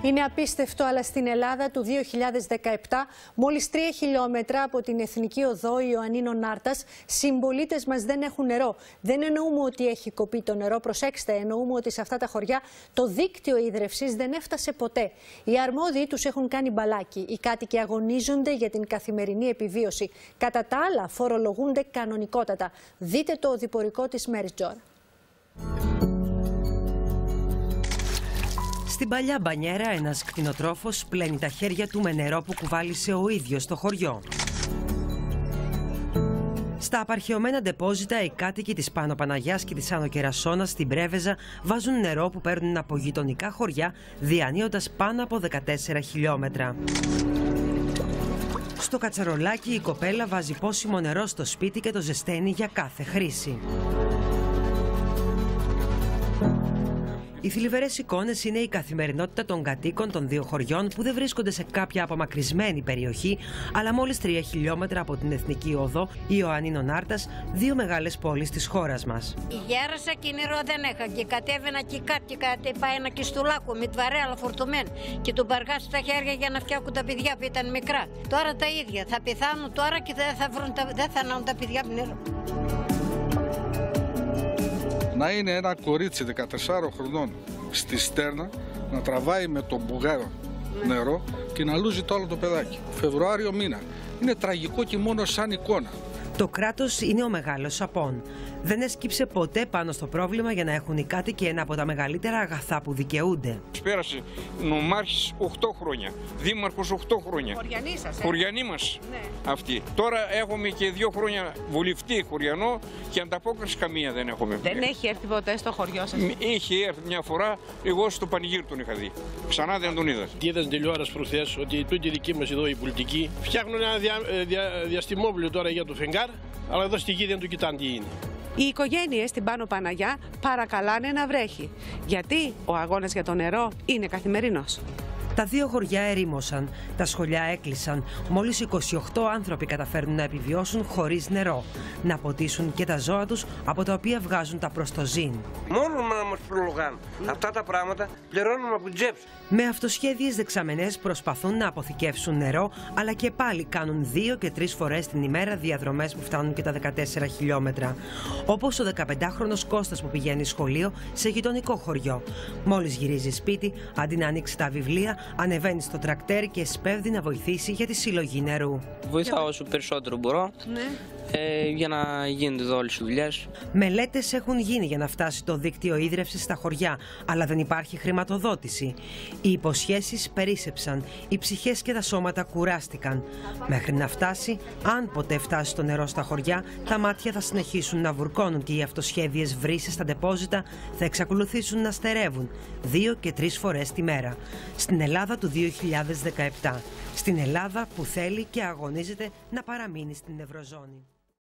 Είναι απίστευτο, αλλά στην Ελλάδα του 2017, μόλις 3 χιλιόμετρα από την Εθνική Οδό Ιωαννίνων Νάρτας, συμπολίτες μας δεν έχουν νερό. Δεν εννοούμε ότι έχει κοπεί το νερό, προσέξτε, εννοούμε ότι σε αυτά τα χωριά το δίκτυο ίδρευσης δεν έφτασε ποτέ. Οι αρμόδιοι τους έχουν κάνει μπαλάκι. Οι κάτοικοι αγωνίζονται για την καθημερινή επιβίωση. Κατά τα άλλα, φορολογούνται κανονικότατα. Δείτε το οδηπορικό της Μέρης Τζόρα. Στην παλιά μπανιέρα ένας κτηνοτρόφος πλένει τα χέρια του με νερό που κουβάλισε ο ίδιος στο χωριό. Στα απαρχαιωμένα ντεπόζιτα, οι κάτοικοι της Πάνω Παναγιάς και της Άνω Κερασσόνας στην Πρέβεζα βάζουν νερό που παίρνουν από γειτονικά χωριά, διανύοντας πάνω από 14 χιλιόμετρα. Στο κατσαρολάκι η κοπέλα βάζει πόσιμο νερό στο σπίτι και το ζεσταίνει για κάθε χρήση. Οι θλιβερές εικόνες είναι η καθημερινότητα των κατοίκων των δύο χωριών που δεν βρίσκονται σε κάποια απομακρυσμένη περιοχή, αλλά μόλις 3 χιλιόμετρα από την Εθνική Οδό Ιωαννίνων Νάρτας, δύο μεγάλες πόλεις της χώρας μας. Γέρασα και νερό δεν είχα και κατέβαινα και κάτι πάει ένα κιστουλάκο με βαρέλα φορτωμένη και τον παργά στα χέρια για να φτιάχνουν τα παιδιά που ήταν μικρά. Τώρα τα ίδια, θα πεθάνουν τώρα και δεν θα ανάουν τα παιδιά από νερό. Να είναι ένα κορίτσι 14 χρονών στη στέρνα, να τραβάει με τον μπουγάρο νερό και να λούζει το άλλο το παιδάκι. Φεβρουάριο μήνα. Είναι τραγικό και μόνο σαν εικόνα. Το κράτος είναι ο μεγάλος απόν. Δεν έσκυψε ποτέ πάνω στο πρόβλημα για να έχουν οι κάτοικοι ένα από τα μεγαλύτερα αγαθά που δικαιούνται. Πέρασε νομάρχης 8 χρόνια, δήμαρχος 8 χρόνια. Χωριανοί σας, Χωριανοί μας, ναι. Αυτοί. Τώρα έχουμε και 2 χρόνια βουλευτή χωριανό και ανταπόκριση καμία δεν έχουμε. Δεν έχει έρθει ποτέ στο χωριό σας? Είχε έρθει μια φορά, εγώ στο πανηγύρι τον είχα δει. Ξανά δεν τον είδα. Είδα στην τηλεόραση προχθές ότι τούτη δική μας εδώ οι πολιτικοί φτιάχνουν ένα διαστημόπλαιο τώρα για το φεγγάρ, αλλά εδώ στη γη δεν του κοιτάνε τι είναι. Οι οικογένειες στην Πάνω Παναγιά παρακαλάνε να βρέχει, γιατί ο αγώνας για το νερό είναι καθημερινός. Τα δύο χωριά ερήμωσαν, τα σχολιά έκλεισαν, μόλις 28 άνθρωποι καταφέρνουν να επιβιώσουν χωρίς νερό, να ποτίσουν και τα ζώα τους από τα οποία βγάζουν τα προστοζήν. Μόνο να μας προλογάνε αυτά τα πράγματα πληρώνουμε από την τσέπη. Με αυτοσχέδιες δεξαμενές προσπαθούν να αποθηκεύσουν νερό, αλλά και πάλι κάνουν 2 και 3 φορές την ημέρα διαδρομές που φτάνουν και τα 14 χιλιόμετρα. Όπως ο 15χρονος Κώστας που πηγαίνει σχολείο σε γειτονικό χωριό. Μόλις γυρίζει σπίτι, αντί να ανοίξει τα βιβλία, ανεβαίνει στο τρακτέρ και σπέβδει να βοηθήσει για τη συλλογή νερού. Βοηθάω όσο περισσότερο μπορώ, για να γίνονται εδώ όλες οι δουλειές. Μελέτες έχουν γίνει για να φτάσει το δίκτυο ίδρευσης στα χωριά, αλλά δεν υπάρχει χρηματοδότηση. Οι υποσχέσεις περίσσεψαν, οι ψυχές και τα σώματα κουράστηκαν. Μέχρι να φτάσει, αν ποτέ φτάσει το νερό στα χωριά, τα μάτια θα συνεχίσουν να βουρκώνουν και οι αυτοσχέδιες βρύσες στα ντεπόζιτα θα εξακολουθήσουν να στερεύουν 2 και 3 φορές τη μέρα. Στην Ελλάδα του 2017. Στην Ελλάδα που θέλει και αγωνίζεται να παραμείνει στην Ευρωζώνη.